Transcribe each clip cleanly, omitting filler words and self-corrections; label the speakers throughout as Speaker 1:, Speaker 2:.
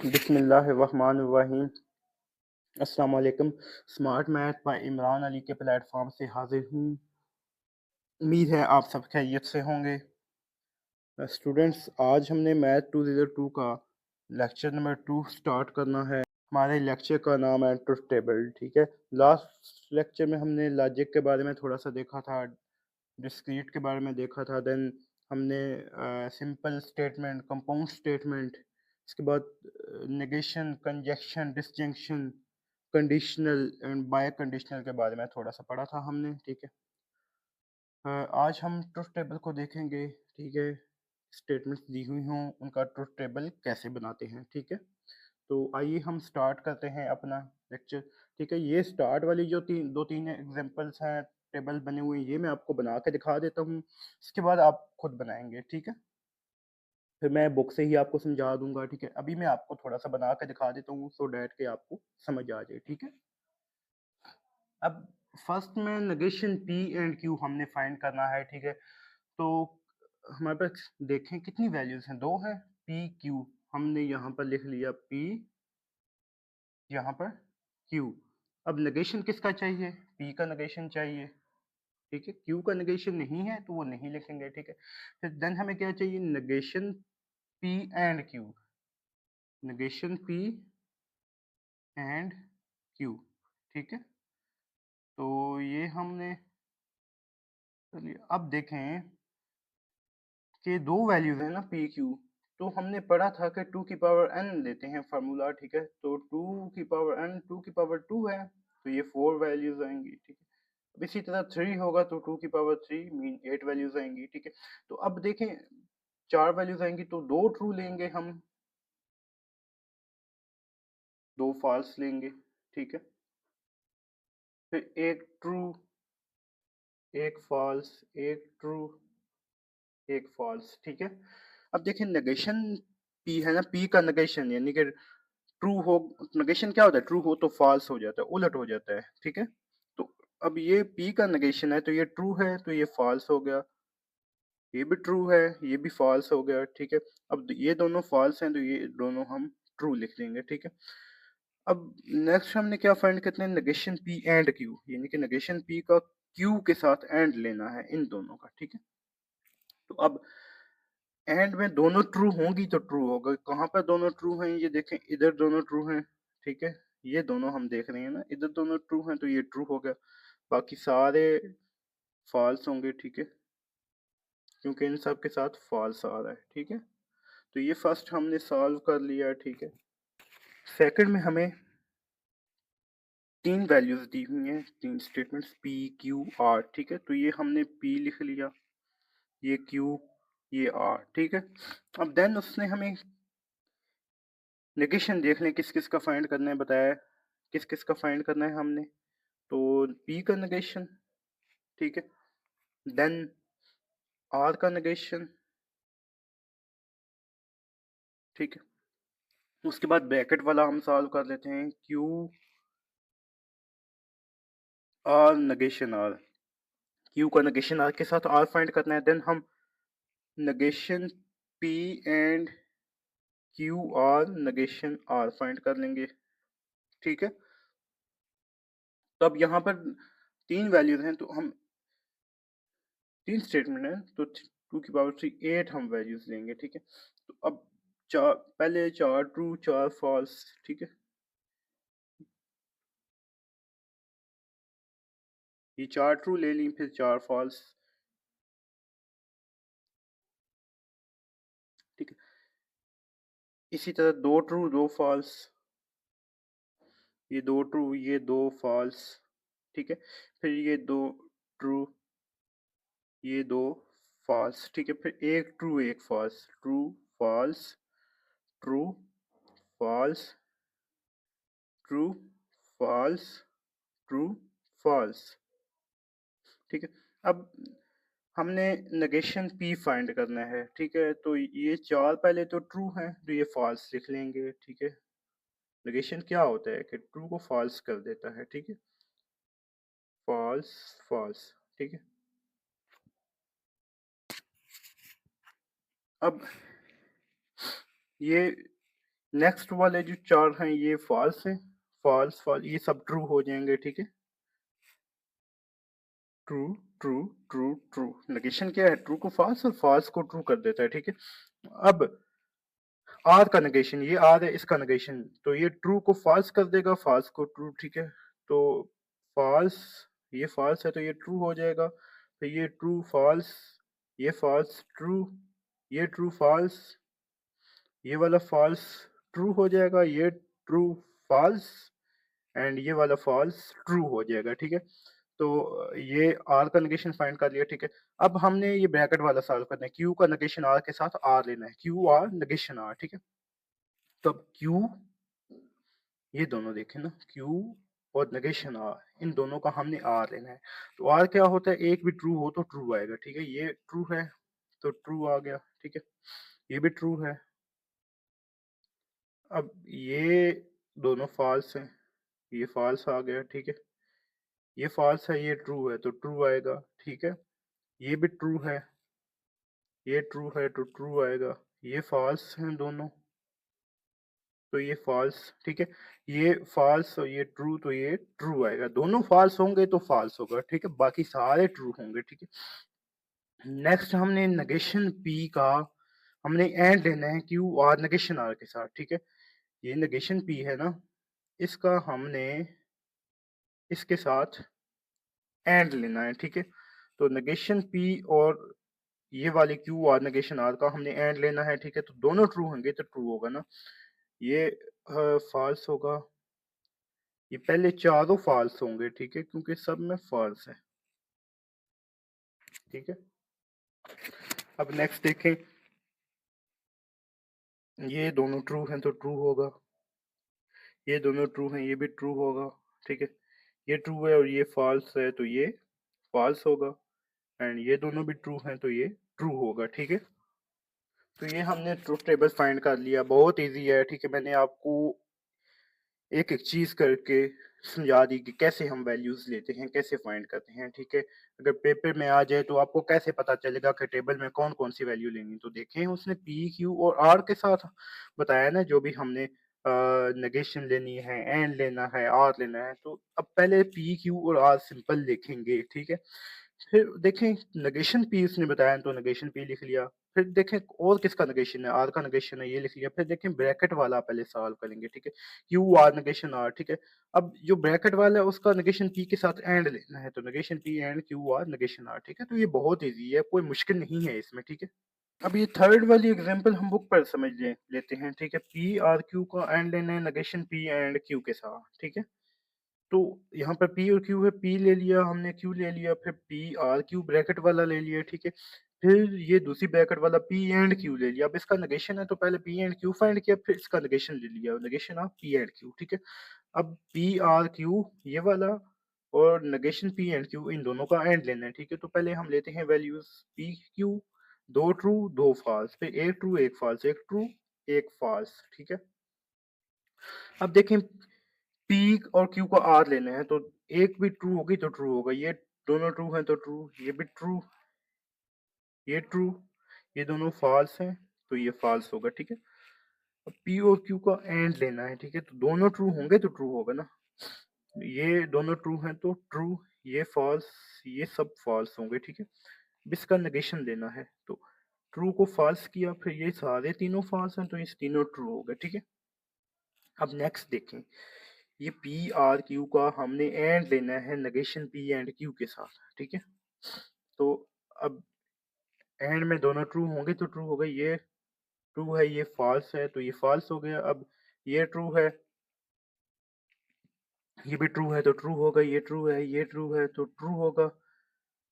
Speaker 1: बिस्मिल्लाहिर्रहमानिर्रहीम। अस्सलाम वालेकुम। Smart math bye Imran Ali के प्लेटफॉर्म से हाजिर हूँ। उम्मीद है आप सब खैरियत से होंगे। स्टूडेंट्स, आज हमने मैथ 202 का लेक्चर नंबर 2 स्टार्ट करना है। हमारे लेक्चर का नाम है ट्रुथ टेबल। ठीक है, लास्ट लेक्चर में हमने लॉजिक के बारे में थोड़ा सा देखा था, डिस्क्रीट के बारे में देखा था, देन हमने सिंपल स्टेटमेंट, कंपाउंड स्टेटमेंट, इसके बाद negation, conjunction, disjunction, conditional and bye conditional के बारे में थोड़ा सा पढ़ा था हमने। ठीक है, आज हम ट्रुथ टेबल को देखेंगे। ठीक है, स्टेटमेंट्स दी हुई हों उनका ट्रुथ टेबल कैसे बनाते हैं। ठीक है, तो आइए हम स्टार्ट करते हैं अपना लेक्चर। ठीक है, ये स्टार्ट वाली जो दो तीन एग्जांपल्स हैं, टेबल बने हुए हैं, ये मैं आपको बना के दिखा देता हूँ। इसके बाद आप खुद बनाएंगे। ठीक है, फिर मैं बुक से ही आपको समझा दूंगा। ठीक है, अभी मैं आपको थोड़ा सा बना के दिखा देता हूँ सो डैट के आपको समझ आ जाए। ठीक है, अब फर्स्ट में नेगेशन पी एंड क्यू हमने फाइंड करना है। ठीक है, तो हमारे पास देखें कितनी वैल्यूज हैं, दो हैं, पी क्यू। हमने यहाँ पर लिख लिया पी, यहाँ पर क्यू। अब नेगेशन किसका चाहिए, पी का नेगेशन चाहिए। ठीक है, क्यू का नेगेशन नहीं है तो वो नहीं लिखेंगे। ठीक है, फिर देन हमें क्या चाहिए, negation P and Q, negation P and Q. ठीक है, तो ये हमने, चलिए अब देखें कि दो वैल्यूज है ना पी क्यू, तो हमने पढ़ा था कि 2 की पावर n लेते हैं फार्मूला। ठीक है, तो 2 की पावर n 2 की पावर 2 है, तो ये 4 वैल्यूज आएंगी। ठीक है, अब इसी तरह 3 होगा तो 2 की पावर 3 मीन 8 वैल्यूज आएंगी। ठीक है, तो अब देखें 4 वैल्यूज आएंगी तो दो ट्रू लेंगे हम, दो फॉल्स लेंगे। ठीक है, फिर एक ट्रू, एक फॉल्स, एक ट्रू, एक फॉल्स। ठीक है, अब देखें नेगेशन पी है ना, पी का नेगेशन यानी कि ट्रू हो, नेगेशन क्या होता है, ट्रू हो तो फॉल्स हो जाता है, उलट हो जाता है। ठीक है, तो अब ये p का नेगेशन है तो ये ट्रू है तो ये फॉल्स हो गया, ये भी ट्रू है ये भी फॉल्स हो गया। ठीक है, अब ये दोनों फॉल्स हैं तो ये दोनों हम ट्रू लिख देंगे। ठीक है, अब नेक्स्ट हमने क्या फाइंड करते हैं, नेगेशन p एंड q, यानी कि नेगेशन p का q के साथ एंड लेना है इन दोनों का। ठीक है, तो अब एंड में दोनों ट्रू होंगी तो ट्रू होगा। कहाँ पर दोनों ट्रू हैं, ये देखें, इधर दोनों ट्रू हैं। ठीक है, ये दोनों हम देख रहे हैं ना, इधर दोनों ट्रू हैं तो ये ट्रू हो गया, बाकी सारे फॉल्स होंगे। ठीक है, क्योंकि इन सब के साथ फॉल्स आ रहा है। ठीक है, तो ये फर्स्ट हमने सॉल्व कर लिया। ठीक है, सेकंड में हमें तीन वैल्यूज दी हुई हैं, तीन स्टेटमेंट्स पी क्यू आर। ठीक है, तो ये हमने पी लिख लिया, ये क्यू, ये आर। ठीक है, अब देन उसने हमें नेगेशन देख लें किस किस का फाइंड करना है, बताया किस किस का फाइंड करना है हमने, तो पी का नेगेशन। ठीक है, देन आर का नेगेशन। ठीक है, उसके बाद ब्रैकेट वाला हम सॉल्व कर लेते हैं, Q or negation or, Q का नेगेशन आर के साथ आर फाइंड करना है, देन हम negation P and Q or negation R find कर लेंगे। ठीक है, तो अब यहाँ पर तीन वैल्यूज हैं तो हम, तीन स्टेटमेंट हैं तो 2 की पावर 3 8 हम वैल्यूज लेंगे। ठीक है, तो अब चार, पहले चार ट्रू चार फॉल्स। ठीक है, ये चार ट्रू ले ली फिर चार फॉल्स। ठीक है, इसी तरह दो ट्रू दो फॉल्स, ये दो ट्रू ये दो फॉल्स। ठीक है, फिर ये दो ट्रू ये दो फॉल्स। ठीक है, फिर एक ट्रू एक false, true false, true false, true false, true false. ठीक है, अब हमने नेगेशन पी फाइंड करना है। ठीक है, तो ये चार पहले तो ट्रू हैं तो ये फॉल्स लिख लेंगे। ठीक है, नेगेशन क्या होता है कि ट्रू को फॉल्स कर देता है। ठीक है, फॉल्स फॉल्स। ठीक है, अब ये नेक्स्ट वाले जो 4 हैं ये फ़ॉल्स हैं, फ़ॉल्स ये सब ट्रू हो जाएँगे, ठीक है? True, true, true, true. Negation क्या है? ट्रू को फ़ॉल्स और फ़ॉल्स को ट्रू कर देता है, ठीक है? अब आर का नेगेशन, ये आर है, इसका नेगेशन, तो ये ट्रू को फ़ॉल्स कर देगा, फ़ॉल्स को ट्रू, ठीक है? तो फ़ॉल्स, ये फ़ॉल्स है तो ये ट्रू हो जाएगा, फिर ये ट्रू फ़ॉल्स, ये फ़ॉल्स ट्रू, ये ट्रू फ़ॉल्स, ये वाला फ़ॉल्स ट्रू हो जाएगा, ये ट्रू फ़ॉल्स एंड ये वाला फ़ॉल्स ट्रू हो जाएगा, ठीक है? तो ये आर का नेगेशन फाइंड कर लिया, ठीक है? अब हमने ये ब्रैकेट वाला सॉल्व करना है, क्यू का नेगेशन आर के साथ आर लेना है, क्यू आर नेगेशन आर, ठीक है? तो अब क्यू, ये दोनों देखें ना, क्यू और नेगेशन आर, इन दोनों का हमने आर लेना है। तो आर क्या होता है? एक भी ट्रू हो तो ट्रू आएगा, ठीक है? ये ट्रू है तो ट्रू आ गया, ठीक है? ये भी ट्रू है। अब ये दोनों फ़ॉल्स हैं, ये फ़ॉल्स आ गया, ठीक है? ये फ़ॉल्स है, ये ट्रू है तो ट्रू आएगा, ठीक है? ये भी ट्रू है, ये ट्रू है तो ट्रू आएगा। ये फ़ॉल्स हैं दोनों, तो ये फ़ॉल्स, ठीक है? ये फ़ॉल्स और ये ट्रू, तो ये ट्रू आएगा। दोनों फ़ॉल्स होंगे तो फ़ॉल्स होगा, ठीक है? बाकी सारे ट्रू होंगे, ठीक है? नेक्स्ट हमने नेगेशन पी का हमने एंड लेना है क्यू आर नेगेशन आर के साथ, ठीक है? ये नेगेशन पी है ना, इसका हमने इसके साथ एंड लेना है, ठीक है? तो नेगेशन पी और ये वाली क्यू आर नेगेशन आर का हमने एंड लेना है, ठीक है? तो दोनों ट्रू होंगे तो ट्रू होगा ना, ये फॉल्स होगा, ये पहले चारों फॉल्स होंगे, ठीक है? क्योंकि सब में फॉल्स है, ठीक है? अब नेक्स्ट देखें, ये दोनों ट्रू हैं तो ट्रू होगा, ये दोनों ट्रू हैं, ये भी ट्रू होगा, ठीक है? ये ट्रू है और ये फॉल्स है तो ये फॉल्स होगा एंड ये दोनों भी ट्रू हैं तो ये ट्रू होगा, ठीक है? तो ये हमने ट्रुथ टेबल फाइंड कर लिया, बहुत ईज़ी है, ठीक है? मैंने आपको एक-एक चीज़ करके समझा दी कि कैसे हम वैल्यूज़ लेते हैं, कैसे फाइंड करते हैं, ठीक है? अगर पेपर में आ जाए तो आपको कैसे पता चलेगा कि टेबल में कौन-कौन सी वैल्यू लेनी है? तो देखें उसने पी, क्यू और आर के साथ बताया ना, जो भी हमने नेगेशन लेनी है, एंड लेना है, आर लेना है, तो अब पहले पी, क्यू और आर सिंपल लिखेंगे, ठीक है? फिर देखें नेगेशन पी उसने बताया तो नेगेशन पी लिख लिया। फिर देखें और किसका नेगेशन है, आर का नेगेशन है, ये लिख लिया। फिर देखें ब्रैकेट वाला पहले सॉल्व करेंगे, ठीक है? क्यू आर नेगेशन आर, ठीक है? अब जो ब्रैकेट वाला है उसका नेगेशन पी के साथ एंड लेना है, तो negation P and Q or negation R, ठीक है? तो ये बहुत ईज़ी है, कोई मुश्किल नहीं है इसमें, ठीक है? अब ये थर्ड वाली एग्ज़ाम्पल हम बुक पर समझ लेते हैं, ठीक है? पी आर क्यू का एंड लेना है नेगेशन पी एंड क्यू के साथ, ठीक है? तो यहाँ पर पी और क्यू है, पी ले लिया हमने, क्यू ले लिया, फिर पी आर क्यू ब्रैकेट वाला ले लिया, ठीक है? फिर ये दूसरी ब्रैकेट वाला पी एंड क्यू ले लिया। अब इसका नेगेशन है तो पहले पी एंड क्यू फाइंड किया, फिर इसका नेगेशन ले लिया, negation of P and Q, ठीक है? अब पी आर क्यू ये वाला और नेगेशन पी एंड क्यू, इन दोनों का एंड लेना है, ठीक है? तो पहले हम लेते हैं values P Q, 2 true 2 false, फिर 1 ट्रू 1 फॉल्स, 1 ट्रू 1 फॉल्स, ठीक है? अब देखें पी और क्यू को आर लेना है तो एक भी ट्रू होगी तो ट्रू होगा, ये दोनों ट्रू हैं तो ट्रू, ये भी ट्रू, ये ट्रू, ये दोनों फॉल्स हैं तो ये फॉल्स होगा, ठीक है? अब पी और क्यू का एंड लेना है, ठीक है? तो दोनों ट्रू होंगे तो ट्रू होगा ना, ये दोनों ट्रू हैं तो ट्रू, ये फॉल्स, ये सब फॉल्स होंगे, ठीक है? अब इसका नेगेशन लेना है तो ट्रू को फॉल्स किया, फिर ये सारे तीनों फॉल्स हैं तो ये तीनों ट्रू हो गए, ठीक है? अब नेक्स्ट देखें, ये पी आर क्यू का हमने एंड लेना है नेगेशन पी एंड क्यू के साथ, ठीक है? तो अब एंड में दोनों ट्रू होंगे तो ट्रू हो गए, ये ट्रू है, ये फॉल्स है तो ये फॉल्स हो गया। अब ये ट्रू है, ये भी ट्रू है तो ट्रू होगा, ये ट्रू है, ये ट्रू है तो ट्रू होगा।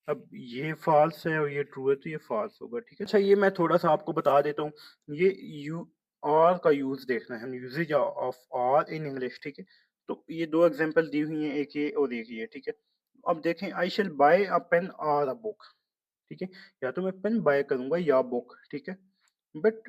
Speaker 1: अब ये फॉल्स है और ये ट्रू है तो ये फॉल्स होगा, ठीक है? अच्छा, ये मैं थोड़ा-सा आपको बता देता हूँ, ये यू आर का यूज़ देखना है, usage of or in English, ठीक है? तो ये 2 एग्ज़ाम्पल दी हुई हैं, एक ये और एक ये, ठीक है? अब देखें, आई शैल बाय अ पेन और अ बुक, ठीक है? या तो मैं पेन बाय करूँगा या बुक, ठीक है? बट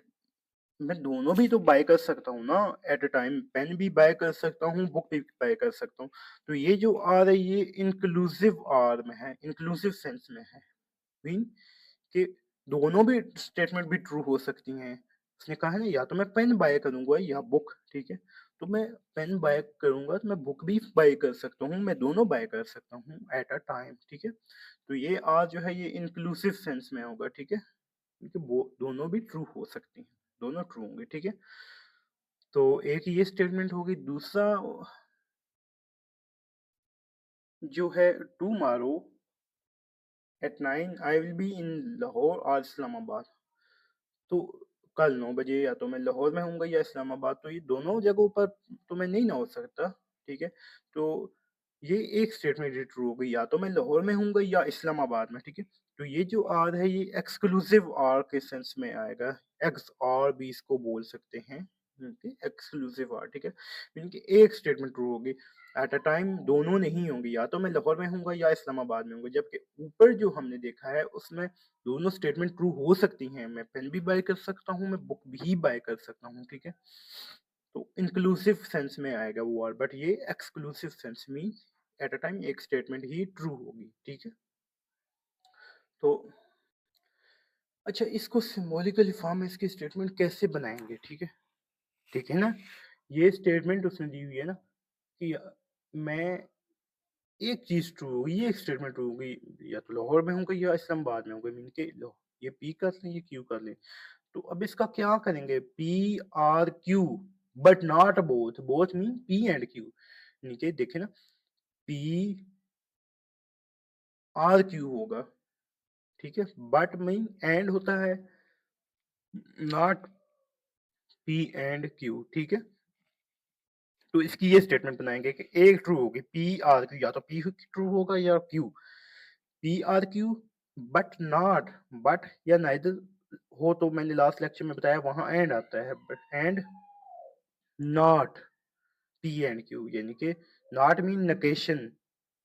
Speaker 1: मैं दोनों भी तो बाय कर सकता हूँ ना एट अ टाइम, पेन भी बाय कर सकता हूँ, बुक भी बाय कर सकता हूँ। तो ये जो आर है ये इंक्लूसिव आर में है, इंक्लूसिव सेंस में है। मीन कि दोनों भी स्टेटमेंट भी ट्रू हो सकती हैं। उसने कहा है ना या तो मैं पेन बाय करूँगा या बुक, ठीक है? तो मैं पेन बाय करूँगा तो मैं बुक भी बाय कर सकता हूँ, मैं दोनों बाय कर सकता हूँ एट अ टाइम, ठीक है? तो ये जो है ये इंक्लूसिव सेंस में होगा, ठीक है? क्योंकि वो दोनों भी ट्रू हो सकती हैं, दोनों ट्रू होंगे, ठीक है? तो एक ये स्टेटमेंट होगी, दूसरा जो है tomorrow at 9 I will be in Lahore और इस्लामाबाद। तो कल 9 बजे या तो मैं लाहौर में होऊँगा या इस्लामाबाद, तो ये दोनों जगहों पर तो मैं नहीं ना हो सकता, ठीक है? तो ये एक स्टेटमेंट ये ट्रू हो गई, या तो मैं लाहौर में होऊँगा या इस्लामाबाद में, ठीक है? तो ये जो आर है ये एक्सक्लूसिव आर के सेंस में आएगा, एक्स आर भी इसको बोल सकते हैं, ओके? एक्सक्लूसिव आर, ठीक है? यानी कि एक स्टेटमेंट ट्रू होगी, एट अ टाइम दोनों नहीं होंगी, या तो मैं लाहौर में होऊँगा या इस्लामाबाद में होऊँगा, जबकि ऊपर जो हमने देखा है उसमें दोनों स्टेटमेंट ट्रू हो सकती हैं, मैं पेन भी बाय कर सकता हूँ, मैं बुक भी बाय कर सकता हूँ, ठीक है? तो इंक्लूसिव सेंस में आएगा वो वर्ड, बट ये एक्सक्लूसिव सेंस में एट अ टाइम एक स्टेटमेंट ही ट्रू होगी, ठीक है? तो अच्छा, इसको सिंबॉलिकली फॉर्म में इसकी स्टेटमेंट कैसे बनाएँगे, ठीक है? ठीक है ना? ये स्टेटमेंट उसने दी हुई है ना कि मैं एक चीज़ ट्रू होगी, ये एक स्टेटमेंट ट्रू होगी, या तो लाहौर में होऊँगा या इस्लामाबाद में होऊँगा, मीन के लो ये पी कर लें, ये क्यू कर लें। तो अब इसका क्या करेंगे? P R q but not both, both mean P and Q. नीचे देखें ना, पी आर क्यू होगा, ठीक है? बट मीन एंड होता है, नॉट पी एंड क्यू, ठीक है? तो इसकी ये स्टेटमेंट बनाएंगे कि एक ट्रू होगी, पी आर क्यू, या तो पी ट्रू होगा या Q, P are q but not, but या नाइदर हो, तो मैंने लास्ट लेक्चर में बताया वहां एंड आता है, but and not P and q, यानी कि not mean negation,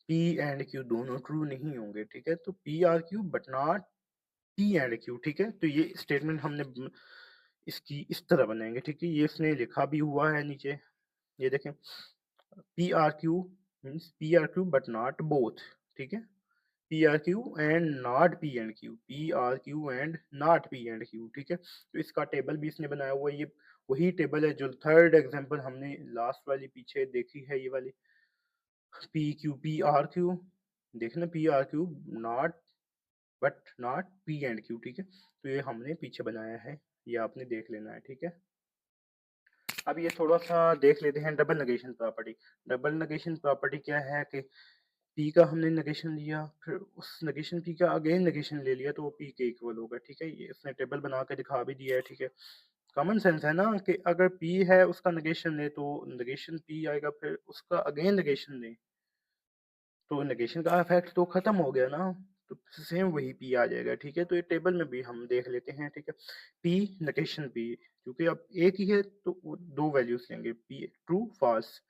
Speaker 1: p and q दोनों ट्रू नहीं होंगे, ठीक है? तो p are q but not P and Q, ठीक है? तो ये स्टेटमेंट हमने इसकी इस तरह बनाएंगे, ठीक है? ये इसने लिखा भी हुआ है नीचे, ये देखें, P R Q means P R q but not both, ठीक है? P R Q and not P and Q, P are Q and not P and Q, ठीक है? तो इसका टेबल भी इसने बनाया हुआ है, ये वही टेबल है जो थर्ड एग्जांपल हमने लास्ट वाली पीछे देखी है, ये वाली P Q P are Q, देखना P are Q not but not P and Q, ठीक है? तो ये हमने पीछे बनाया है, ये आपने देख लेना है, ठीक है? अब ये थोड़ा सा देख लेते हैं double negation property. Double negation property क्या है कि पी का हमने नेगेशन लिया, फिर उस नेगेशन पी का अगेन नेगेशन ले लिया, तो वो पी के इक्वल होगा, ठीक है? ये इसने टेबल बना के दिखा भी दिया है, ठीक है? कॉमन सेंस है ना कि अगर पी है उसका नेगेशन ले तो नेगेशन पी आएगा, फिर उसका अगेन नेगेशन ले तो नेगेशन का इफेक्ट तो खत्म हो गया ना, तो सेम वही पी आ जाएगा, ठीक है? तो ये टेबल में भी हम देख लेते हैं, ठीक है? पी नेगेशन पी, क्योंकि अब एक ही है तो वो दो वैल्यूज लेंगे, पी ट्रू फॉल्स,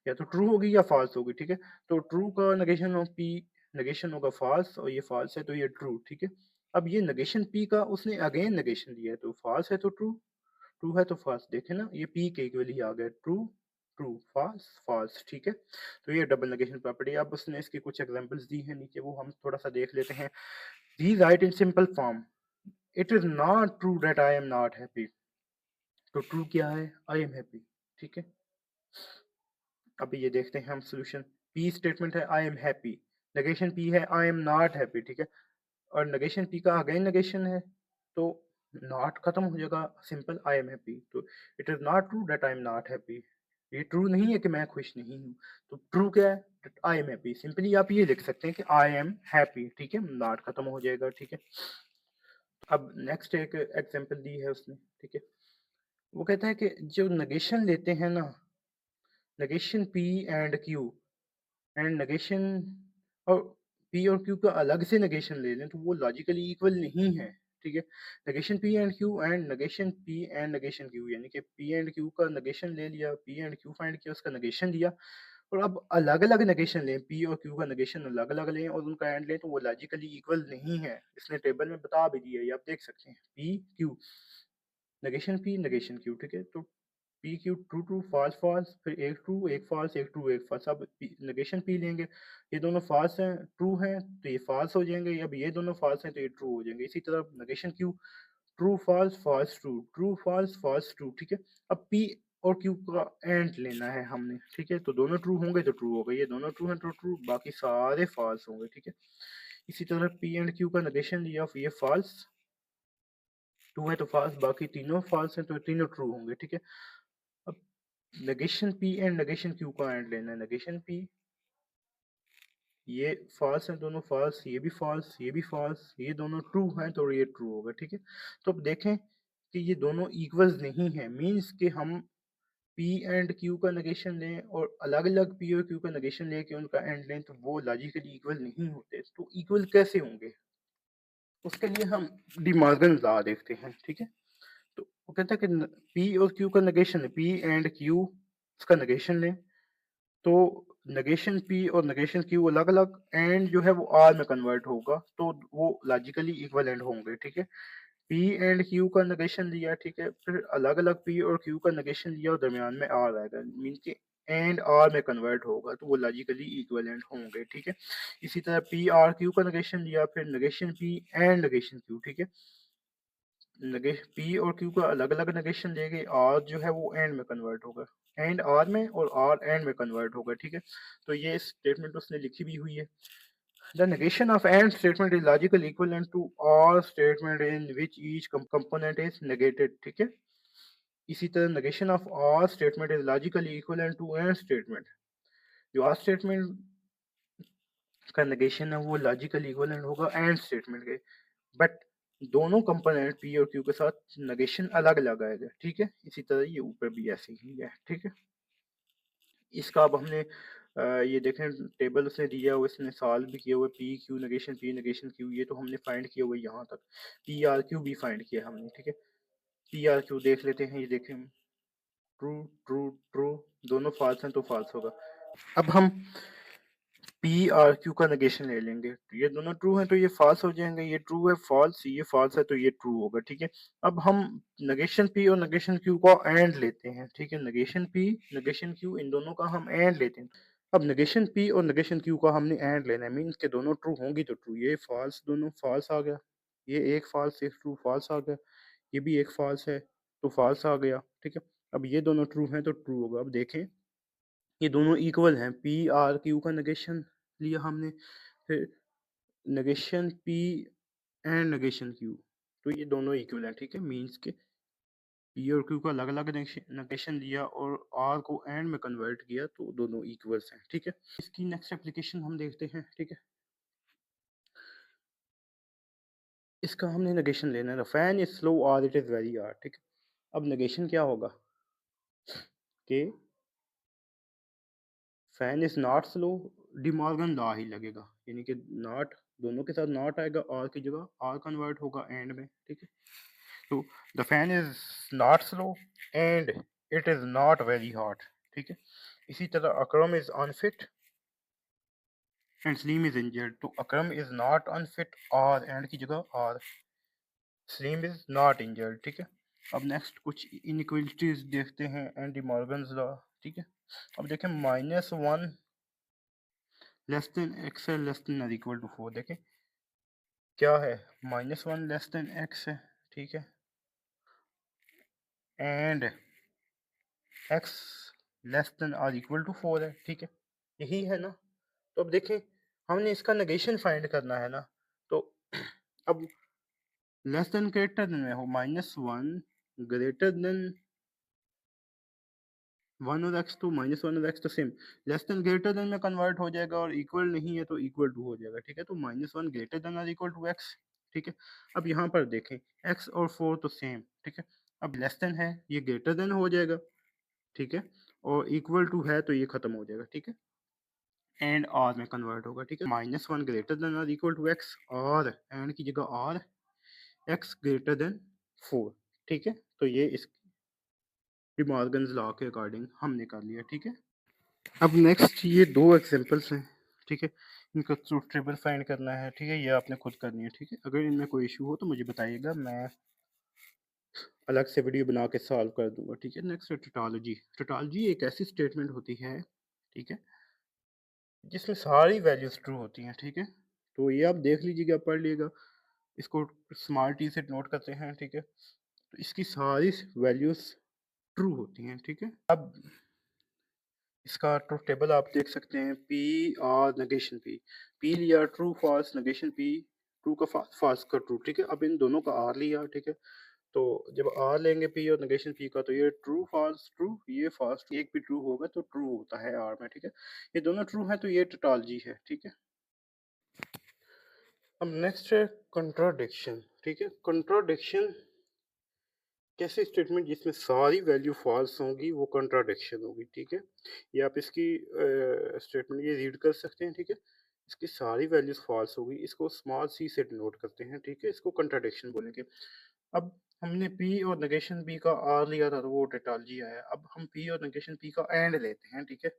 Speaker 1: या तो ट्रू होगी या फॉल्स होगी, ठीक है? तो ट्रू का नेगेशन हो पी, नेगेशन होगा फॉल्स, और ये फॉल्स है तो ये ट्रू, ठीक है? अब ये नेगेशन पी का उसने अगेन नेगेशन दिया है, तो फॉल्स है तो ट्रू, ट्रू है तो फॉल्स, देखे ना ये पी के इक्वल ही आ गया, ट्रू ट्रू फॉल्स फॉल्स, ठीक है? तो ये डबल नेगेशन प्रॉपर्टी। अब उसने इसकी कुछ एग्जांपल्स दी हैं नीचे, वो हम थोड़ा सा देख लेते हैं। The write in simple form, it is not true that I am not happy. तो ट्रू क्या है? आई एम हैप्पी, ठीक है? अभी ये देखते हैं हम सोल्यूशन। पी स्टेटमेंट है I am happy, negation P है आई एम नॉट हैप्पी, ठीक है? और नेगेशन पी का अगेन नेगेशन है, तो नॉट खत्म हो जाएगा, सिंपल आई एम हैप्पी। तो it is not true that I am not happy, ये ट्रू नहीं है कि मैं खुश नहीं हूँ। तो ट्रू क्या है? I am happy. सिंपली आप ये लिख सकते हैं कि आई एम हैप्पी, ठीक है? नॉट खत्म हो जाएगा, ठीक है? अब नेक्स्ट एक एग्जांपल दी है उसने, ठीक है? वो कहता है कि जो नेगेशन लेते हैं ना, negation P and Q, and negation और पी और क्यू का अलग से नेगेशन ले लें तो वो लॉजिकली इक्वल नहीं है, ठीक है? Negation P and Q and negation P and negation Q, यानी कि पी एंड क्यू का नेगेशन ले लिया, पी एंड क्यू फाइंड किया, उसका नेगेशन दिया, और अब अलग अलग नेगेशन लें, पी और क्यू का नेगेशन अलग अलग लें और उनका एंड लें, तो वो लॉजिकली इक्वल नहीं है। इसने टेबल में बता भी दिया, ये आप देख सकते हैं, P Q negation P negation Q, ठीक है? तो P Q true true false false, फिर एक ट्रू एक फॉल्स, एक ट्रू एक फॉल्स। अब नेगेशन पी लेंगे, ये दोनों फॉल्स हैं, ट्रू हैं तो ये फॉल्स हो जाएंगे, अब ये दोनों फॉल्स हैं तो ये ट्रू हो जाएंगे। इसी तरह negation Q true false false true, true false false true, ठीक है। अब पी और क्यू का एंड लेना है हमने, ठीक है। तो दोनों ट्रू होंगे तो ट्रू हो गए, ये दोनों ट्रू हैं तो ट्रू, बाकी सारे फॉल्स होंगे, ठीक है। इसी तरह पी एंड क्यू का नेगेशन लिया, ये फॉल्स, टू है तो फॉल्स, बाकी तीनों फॉल्स हैं तो तीनों ट्रू होंगे, ठीक है। अब negation P and negation Q का एंड लेना है, नेगेशन पी, ये फॉल्स हैं दोनों फॉल्स, ये भी फॉल्स, ये भी फॉल्स, ये दोनों ट्रू हैं तो ये ट्रू होगा, ठीक है। तो अब देखें कि ये दोनों इक्वल्स नहीं है, मींस कि हम पी एंड क्यू का नेगेशन लें और अलग अलग पी और क्यू का नेगेशन लेके उनका एंड लें तो वो लॉजिकली इक्वल नहीं होते। तो इक्वल कैसे होंगे, उसके लिए हम डी मॉर्गन लॉ देखते हैं, ठीक है। तो वो कहता है कि पी और क्यू का नेगेशन है, पी एंड क्यू उसका नेगेशन लें तो नेगेशन पी और नेगेशन क्यू अलग अलग एंड जो है वो आर में कन्वर्ट होगा तो वो लॉजिकली इक्वलेंट होंगे, ठीक है। पी एंड क्यू का नेगेशन लिया, ठीक है, फिर अलग अलग पी और क्यू का नेगेशन लिया और दरमियान में आर आएगा, मीन के एंड आर में कन्वर्ट होगा तो वो लॉजिकली इक्वलेंट होंगे, ठीक है। इसी तरह पी आर क्यू का नेगेशन लिया, फिर negation P and negation Q, ठीक है। पी और क्यू का अलग अलग नेगेशन लेके आर जो है वो एंड में कन्वर्ट होगा, एंड आर में और आर एंड में कन्वर्ट होगा, ठीक है। तो ये स्टेटमेंट उसने लिखी भी हुई है। The negation of AND statement is logically equivalent to all statement in which each component is negated, ठीक है। इसी तरह negation of all statement is logically equivalent to AND statement, जो AND statement का negation है वो logically equivalent होगा AND statement के, बट दोनों कंपोनेंट पी और क्यू के साथ negation अलग अलग आएगा, ठीक है। इसी तरह ये ऊपर भी ऐसे ही है, ठीक है। इसका अब हमने ये देखें टेबल उसने दिया हुआ, इसने सॉल्व भी किया हुआ, पी नेगेशन क्यू, ये तो हमने फाइंड किया हुआ यहाँ तक, पी आर क्यू भी फाइंड किया हमने, ठीक है। पी आर क्यू देख लेते हैं, ये देखें ट्रू ट्रू ट्रू, दोनों फॉल्स हैं तो फॉल्स होगा। अब हम पी आर क्यू का नेगेशन ले लेंगे, तो ये दोनों ट्रू हैं तो ये फॉल्स हो जाएंगे, ये ट्रू है फॉल्स, ये फॉल्स है तो ये ट्रू होगा, ठीक है। अब हम नेगेशन पी और नेगेशन क्यू का एंड लेते हैं, ठीक है। Negation P negation Q in दोनों का हम एंड लेते हैं। अब नेगेशन पी और नेगेशन क्यू का हमने एंड लेना है, मीन्स के दोनों ट्रू होंगी तो ट्रू, ये फॉल्स दोनों फॉल्स आ गया, ये एक फॉल्स एक ट्रू फॉल्स आ गया, ये भी एक फॉल्स है तो फॉल्स आ गया, ठीक है। अब ये दोनों ट्रू हैं तो ट्रू होगा। अब देखें ये दोनों इक्वल हैं, पी आर क्यू का नेगेशन लिया हमने, फिर negation P and negation Q, तो ये दोनों इक्वल हैं, ठीक है। मीन्स के पी और क्यू का अलग अलग नेगेशन लिया और आर को एंड में कन्वर्ट किया तो दोनों इक्वल्स हैं, ठीक है। इसकी नेक्स्ट एप्लीकेशन हम देखते हैं, ठीक है। इसका हमने नेगेशन लेना है, फैन इज स्लो और इट इज़ वेरी हार्ड, ठीक है। अब नेगेशन क्या होगा कि fan is not slow, De Morgan law ही लगेगा, यानी कि नॉट दोनों के साथ नॉट आएगा, आर की जगह आर कन्वर्ट होगा एंड में, ठीक है। तो the fan is not slow and it is not very hot, ठीक है। इसी तरह Akram is unfit and Salim is injured, तो अकरम इज नॉट अनफिट और एंड की जगह और सलीम इज नॉट इंजर्ड, ठीक है। अब नेक्स्ट कुछ इनइक्वलिटीज देखते हैं एंड डी मॉर्गन्स लॉ, ठीक है। अब देखें -1 लेस देन एक्स है लेस देन और इक्वल टू 4, देखें क्या है, -1 लेस देन एक्स है, ठीक है, एंड एक्स लेस देन और इक्वल टू 4 है, ठीक है, यही है ना। तो अब देखें हमने इसका नेगेशन फाइंड करना है ना, तो अब लेस देन ग्रेटर देन में हो, -1 ग्रेटर देन 1 और एक्स, तो -1 और एक्स तो same, less than greater than में कन्वर्ट हो जाएगा और इक्वल नहीं है तो इक्वल टू हो जाएगा, ठीक है। तो -1 ग्रेटर देन और इक्वल टू एक्स, ठीक है। अब यहाँ पर देखें एक्स और 4 तो सेम, ठीक है। अब लेस देन है ये ग्रेटर देन हो जाएगा, ठीक है, और इक्वल टू है तो ये खत्म हो जाएगा, ठीक है, एंड आर में कन्वर्ट होगा, ठीक है। -1 ग्रेटर देन और इक्वल टू एक्स और एंड की जगह आर एक्स ग्रेटर देन 4, ठीक है। तो ये इस डिमॉर्गन्स लॉ के अकॉर्डिंग हमने कर लिया, ठीक है। अब नेक्स्ट ये दो एग्जांपल्स हैं, ठीक है, इनका ट्रूथ टेबल फाइंड करना है, ठीक है, ये आपने खुद करनी है, ठीक है। अगर इनमें कोई इशू हो तो मुझे बताइएगा, मैं अलग से वीडियो बना के सॉल्व कर दूंगा, ठीक है। नेक्स्ट है टोटोलॉजी। टोटोलॉजी एक ऐसी स्टेटमेंट होती है, ठीक है, जिसमें सारी वैल्यूज ट्रू होती हैं, ठीक है। तो ये आप देख लीजिएगा, पढ़ लीजिएगा, इसको स्मॉल टी से डिनोट करते हैं, ठीक है। तो इसकी सारी वैल्यूज़ ट्रू होती हैं, ठीक है। अब इसका ट्रुथ टेबल आप देख सकते हैं, पी और नेगेशन पी लिया true false, negation P true का फॉल्स का ट्रू, ठीक है। अब इन दोनों का आर लिया, ठीक है। तो जब आर लेंगे पी और नेगेशन पी का, तो ये ट्रू फॉल्स ट्रू, ये फॉल्स, एक भी ट्रू होगा तो ट्रू होता है आर में, ठीक है। ये दोनों ट्रू हैं तो ये टोटोलॉजी है, ठीक है। अब नेक्स्ट है कंट्राडिक्शन, ठीक है। कंट्राडिक्शन कैसे स्टेटमेंट जिसमें सारी वैल्यू फॉल्स होंगी वो कंट्राडिक्शन होगी, ठीक है। ये आप इसकी स्टेटमेंट ये रीड कर सकते हैं, ठीक है। इसकी सारी वैल्यूज फॉल्स होगी, इसको स्मॉल सी से डिनोट करते हैं, ठीक है। इसको कंट्राडिक्शन बोलेंगे। अब हमने पी और नेगेशन पी का आर लिया था तो वो टोटोलॉजी आया। अब हम पी और नेगेशन पी का एंड लेते हैं, ठीक है।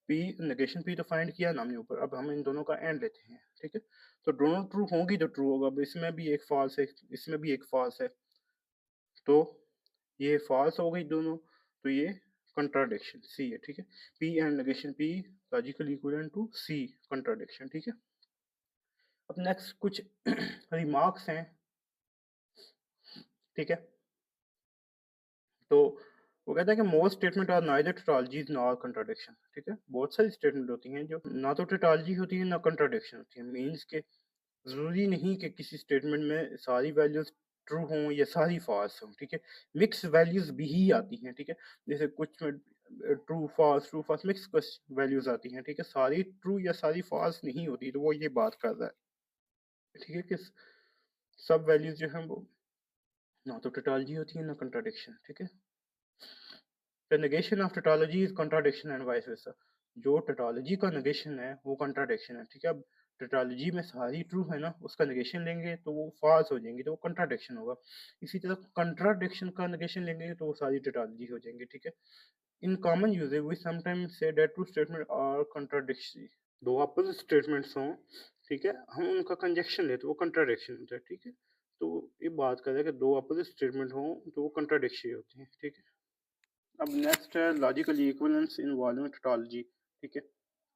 Speaker 1: पी नेगेशन पी तो फाइंड किया ना हमने ऊपर, अब हम इन दोनों का एंड लेते हैं, ठीक है। तो दोनों ट्रू होंगी तो ट्रू होगा। अब इसमें भी एक फॉल्स है, इसमें भी एक फॉल्स है, तो ये फॉल्स हो गई दोनों, तो ये कंट्राडिक्शन सी है, ठीक है। P and negation P logical equivalent to C contradiction, ठीक है। अब नेक्स्ट कुछ रिमार्क्स हैं, ठीक है। तो वो कहता है कि most statement are neither tautologies nor contradiction, ठीक है। बहुत सारी स्टेटमेंट होती हैं जो ना तो टोटोलॉजी होती है ना कंट्राडिक्शन होती है। मीन्स के ज़रूरी नहीं कि किसी स्टेटमेंट में सारी वैल्यूज ट्रू हों या सारी फॉल्स हों, ठीक है। मिक्स वैल्यूज भी ही आती हैं, ठीक है। जैसे कुछ में ट्रू फॉल्स मिक्स वैल्यूज आती हैं, ठीक है। सारी ट्रू या सारी फॉल्स नहीं होती, तो वो ये बात कर रहा है, ठीक है। कि सब वैल्यूज जो हैं वो ना तो टोटोलॉजी होती है ना कंट्राडिक्शन, ठीक है। The negation of tautology is contradiction and vice versa. जो tautology का negation है वो contradiction है, ठीक है। अब tautology में सारी true है ना, उसका negation लेंगे तो वो false हो जाएंगी, तो वो contradiction होगा। इसी तरह contradiction का negation लेंगे तो वो सारी tautology हो जाएंगी, ठीक है। In common usage we sometimes say that two statements are contradictory. दो opposite statements हों, ठीक है, हम उनका conjunction लेते तो वो contradiction होता है, ठीक है। तो ये बात कर रहे हैं कि दो opposite statement हों तो वो contradictory होती हैं, ठीक है। अब नेक्स्ट है logical equivalence in volume tautology, ठीक है।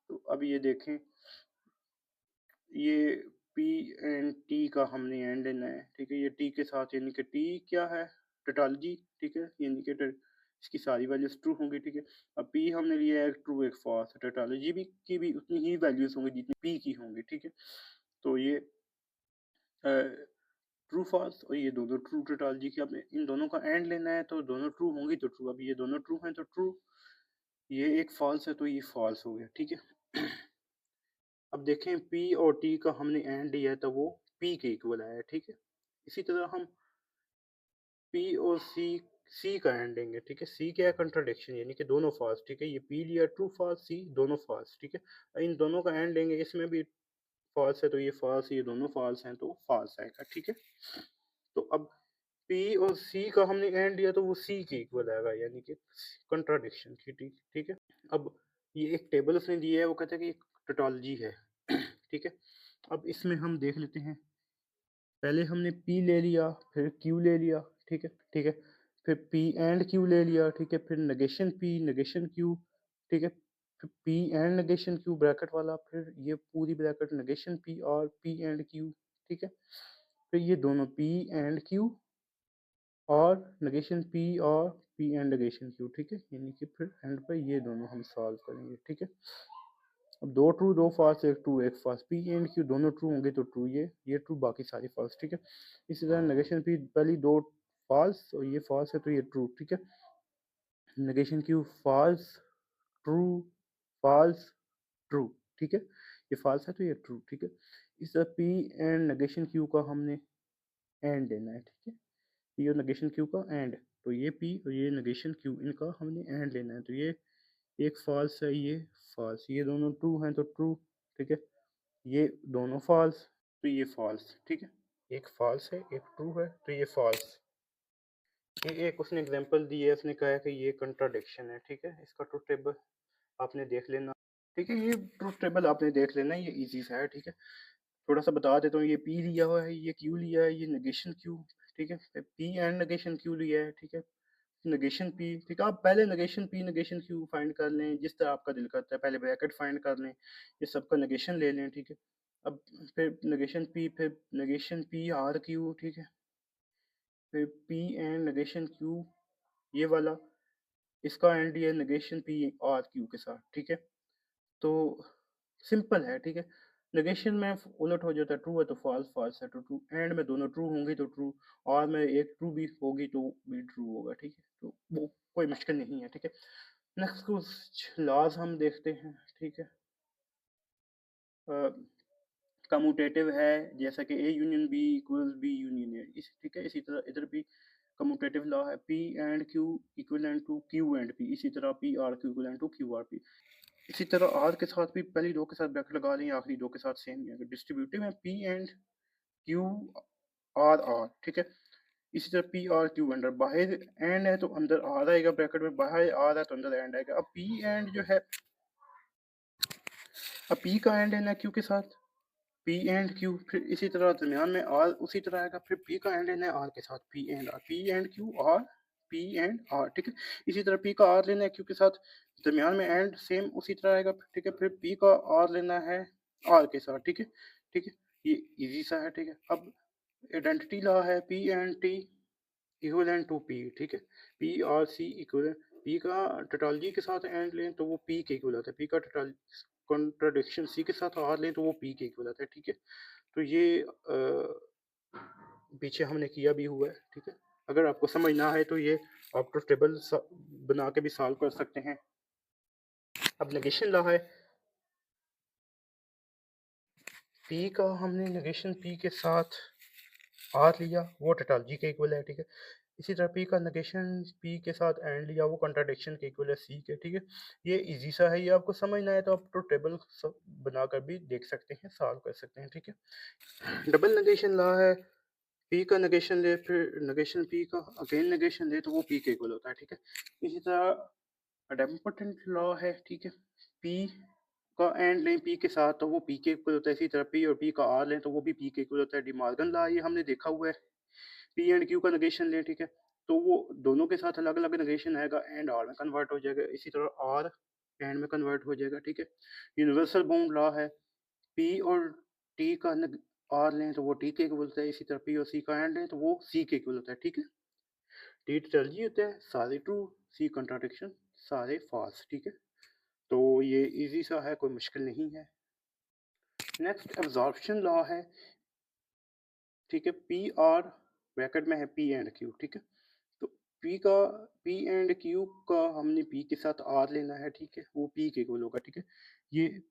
Speaker 1: तो अब ये देखें, ये पी एंड टी का हमने एंड लेना है, ठीक है। ये टी के साथ यानी कि टी क्या है टोटोलॉजी, ठीक है। यानी कि इसकी सारी वैल्यूज ट्रू होंगी, ठीक है। अब पी हमने लिया है एक ट्रू एक फॉल्स, टोटोलॉजी भी की भी उतनी ही वैल्यूज होंगी जितनी पी की होंगी, ठीक है। तो ये ट्रू फॉल्स और ये दोनों ट्रू टोटोलॉजी की, अब इन दोनों का एंड लेना है तो दोनों ट्रू होंगी तो ट्रू। अब ये दोनों ट्रू हैं तो ट्रू, ये एक फॉल्स है तो ये फॉल्स हो गया, ठीक है। अब देखें पी और टी का हमने एंड लिया था वो पी के इक्वल आया, ठीक है। इसी तरह हम पी और सी का एंड लेंगे, ठीक है। सी क्या है कंट्राडिक्शन यानी कि दोनों फॉल्स, ठीक है। ये पी लिया ट्रू फॉल्स, सी दोनों फॉल्स, ठीक है। इन दोनों का एंड लेंगे, इसमें भी फॉल्स है तो ये फॉल्स, ये दोनों फॉल्स हैं तो फॉल्स आएगा, ठीक है। तो अब पी और सी का हमने एंड लिया तो वो सी के इक्वल आएगा यानी कि कंट्राडिक्शन की, ठीक है। अब ये एक टेबल उसने दिया है, वो कहता है कि एक टोटोलॉजी है, ठीक है। अब इसमें हम देख लेते हैं, पहले हमने पी ले लिया, फिर क्यू ले लिया, ठीक है, ठीक है। फिर पी एंड क्यू ले लिया, ठीक है। फिर नेगेशन पी नेगेशन क्यू, ठीक है। फिर P and negation Q bracket वाला, फिर ये पूरी ब्रैकेट नेगेशन पी और पी एंड क्यू, ठीक है। फिर ये दोनों पी एंड क्यू और नेगेशन पी और पी एंड नेगेशन क्यू, ठीक है। यानी कि फिर एंड पर ये दोनों हम सॉल्व करेंगे, ठीक है। अब दो ट्रू दो फॉल्स, एक ट्रू एक फॉल्स, पी एंड क्यू दोनों ट्रू होंगे तो ट्रू, ये ट्रू बाकी सारी फॉल्स, ठीक है। इसी तरह नेगेशन पी पहली दो फॉल्स और ये फॉल्स है तो ये ट्रू, ठीक है। Negation Q false true false true, ठीक है। ये फॉल्स है तो ये ट्रू, ठीक है। इस तरह पी एंड नेगेशन क्यू का हमने एंड देना है, ठीक है। पी और नेगेशन क्यू का एंड, तो ये पी और ये नेगेशन क्यू इनका हमने एंड लेना है, तो ये एक फॉल्स है ये फॉल्स, ये दोनों ट्रू हैं तो ट्रू, ठीक है। ये दोनों फॉल्स तो ये फॉल्स, ठीक है। एक फॉल्स है एक ट्रू है तो ये फॉल्स। ये एक उसने एग्जांपल दी है, उसने कहा है कि ये कंट्राडिक्शन है, ठीक है। इसका ट्रुथ टेबल आपने देख लेना, ठीक है। ये ट्रुथ टेबल आपने देख लेना, ये इजी सा है, ठीक है। थोड़ा सा बता देता हूँ, ये पी लिया हुआ है, ये क्यू लिया है, ये नेगेशन क्यू, ठीक है। पी एंड नेगेशन क्यू लिया है, ठीक है। नेगेशन पी, ठीक है। आप पहले negation P negation Q find कर लें जिस तरह आपका दिल करता है, पहले ब्रैकेट फाइंड कर लें, ये सबका नेगेशन ले लें, ठीक है। अब फिर नेगेशन पी आर क्यू, ठीक है? फिर पी एंड नेगेशन क्यू, ये वाला, इसका एंड ये नेगेशन पी आर क्यू के साथ, ठीक है? तो सिंपल है, ठीक है? नेगेशन में उलट हो जाता है, ट्रू है तो फॉल्स, फॉल्स है तो ट्रू, एंड में दोनों ट्रू होंगी तो ट्रू, और में एक ट्रू भी होगी तो भी ट्रू होगा, ठीक है? तो वो कोई मुश्किल नहीं है, ठीक है? नेक्स्ट कुछ लॉज़ हम देखते हैं, ठीक है? अ, कम्यूटेटिव है, जैसा कि A union B equals B union A, ठीक है? इसी तरह इधर भी कम्यूटेटिव लॉ है, P and Q equivalent to Q and P, इसी तरह P are Q equivalent to Q or P. इसी तरह आर के साथ भी पहली दो के साथ ब्रैकेट लगा लें, आखिरी दो के साथ सेम ही है। अगर डिस्ट्रीब्यूटिव है P and Q or R, ठीक है? इसी तरह पी आर क्यू अंडर, बाहर एंड है तो अंदर आर आएगा ब्रैकेट में, बाहर आर है तो अंदर एंड आएगा। अब पी एंड जो है, अब पी का एंड है ना क्यू के साथ, पी एंड क्यू, फिर इसी तरह दरमियान में आर उसी तरह आएगा, फिर पी का एंड लेना है आर के साथ, P and R, P and Q or, P and R, ठीक है? इसी तरह पी का आर लेना है क्यू के साथ, दरमियान में एंड सेम उसी तरह आएगा, ठीक है? फिर पी का आर लेना है आर के साथ, ठीक है? ठीक है? ये इजी सा है, ठीक है? अब आइडेंटिटी लॉ है P and T equivalent to P, ठीक है? पी और सी इक्विवेलेंट, पी का टोटोलॉजी के साथ एंड लें तो वो पी के इक्वल आता है, पी का कॉन्ट्रडिक्शन सी के साथ आर लें तो वो पी के इक्वल आता है, ठीक है? तो ये पीछे हमने किया भी हुआ है, ठीक है? अगर आपको समझ ना आए तो ये आप तो टेबल बना के भी सॉल्व कर सकते हैं। अब नेगेशन लॉ है, पी का हमने नेगेशन पी के साथ आर लिया, वो टोटोलॉजी के इक्वल है, ठीक है? इसी तरह पी का नेगेशन पी के साथ एंड लिया, वो कॉन्ट्रडिक्शन के इक्वल है सी के, ठीक है? ये इजी सा है, ये आपको समझ ना आए तो आप तो टेबल बनाकर भी देख सकते हैं, सॉल्व कर सकते हैं, ठीक है? डबल नेगेशन लॉ है, पी का नेगेशन ले, फिर नेगेशन पी का अगेन नेगेशन ले तो वो पी के इक्वल होता है, ठीक है? इसी तरह इम्पोर्टेंट लॉ है, ठीक है? पी का एंड लें पी के साथ तो वो पी के इक्वल होता है, इसी तरह पी और पी का आर लें तो वो भी पी के इक्वल होता है। डिमॉर्गन लॉ ये हमने देखा हुआ है, पी एंड क्यू का नेगेशन लें, ठीक है? तो वो दोनों के साथ अलग अलग नेगेशन आएगा, एंड आर में कन्वर्ट हो जाएगा, इसी तरह आर एंड में कन्वर्ट हो जाएगा, ठीक है? यूनिवर्सल बाउंड लॉ है, पी और टी का आर लें तो वो टी के इक्वल होता है, इसी तरह पी और सी का एंड लें तो वो सी के इक्वल होता है, ठीक है? टी टर्जी होता है, सारे ट्रू, सी कंट्राडिक्शन, सारे फॉल्स, ठीक है? तो ये इजी सा है, कोई मुश्किल नहीं है। नेक्स्ट एब्जॉर्प्शन लॉ है, ठीक है? पी आर ब्रैकेट में है पी एंड क्यू, ठीक है? तो पी का पी एंड क्यू का हमने पी के साथ आर लेना है, ठीक है? वो पी के इक्वल होगा, ठीक है? ये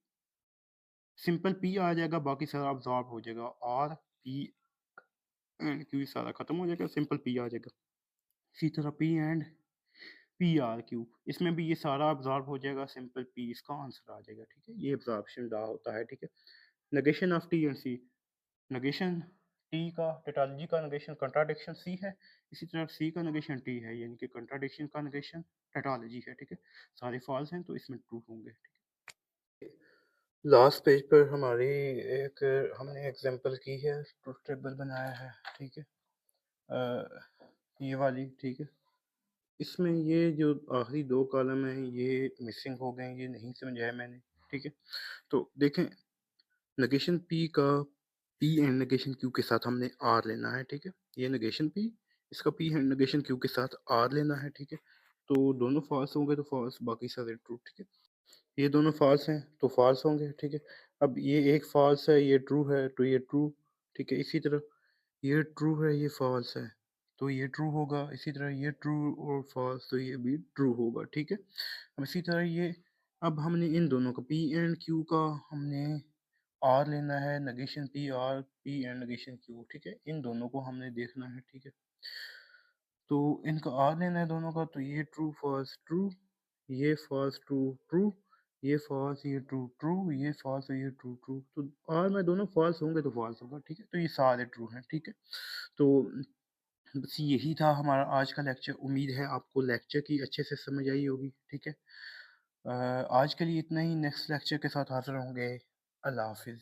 Speaker 1: सिंपल पी आ जाएगा, बाकी सारा अब्जॉर्ब हो जाएगा, आर पी एंड क्यू सारा खत्म हो जाएगा, सिंपल पी आ जाएगा। इसी तरह P and P R Q, इसमें भी ये सारा अब्जॉर्ब हो जाएगा, सिंपल पी इसका आंसर आ जाएगा, ठीक है? ये एब्जॉर्प्शन लॉ होता है, ठीक है? Negation of T and C, negation T का टोटोलॉजी का नेगेशन कंट्राडिक्शन सी है, इसी तरह सी का नेगेशन टी है, यानी कि कंट्राडिक्शन का नेगेशन टोटोलॉजी है, ठीक है? सारे फॉल्स हैं तो इसमें ट्रू होंगे, ठीक है? लास्ट पेज पर हमारी एक हमने एग्जांपल की है, ट्रुथ टेबल बनाया है, ठीक है? ये वाली, ठीक है? इसमें ये जो आखिरी दो कॉलम हैं ये मिसिंग हो गए हैं, ये नहीं समझाया है मैंने, ठीक है? तो देखें, नेगेशन पी का पी एंड नेगेशन क्यू के साथ हमने आर लेना है, ठीक है? ये नेगेशन पी, इसका पी एंड नेगेशन क्यू के साथ आर लेना है, ठीक है? तो दोनों फॉल्स होंगे तो फॉल्स, बाकी सारे ट्रू, ठीक है? ये दोनों फॉल्स हैं तो फॉल्स होंगे, ठीक है? अब ये एक फॉल्स है, ये ट्रू है तो ये ट्रू, ठीक है? इसी तरह ये ट्रू है, ये फॉल्स है तो ये ट्रू होगा, इसी तरह ये ट्रू और फॉल्स तो ये भी ट्रू होगा, ठीक है? अब इसी तरह ये, अब हमने इन दोनों का पी एंड क्यू का हमने आर लेना है, negation P R, P and negation Q, ठीक है? इन दोनों को हमने देखना है, ठीक है? तो इनका आर लेना है दोनों का, तो ये ट्रू फॉल्स ट्रू, ये फॉल्स ट्रू ट्रू, ये फॉल्स ये ट्रू ट्रू, ये फॉल्स ये ट्रू ट्रू, तो आर में दोनों फॉल्स होंगे तो फॉल्स होगा, ठीक है? तो ये सारे ट्रू हैं, ठीक है? तो बस यही था हमारा आज का लेक्चर, उम्मीद है आपको लेक्चर की अच्छे से समझ आई होगी, ठीक है? आज के लिए इतना ही, नेक्स्ट लेक्चर के साथ हाज़िर होंगे। अल्लाह हाफ़िज़।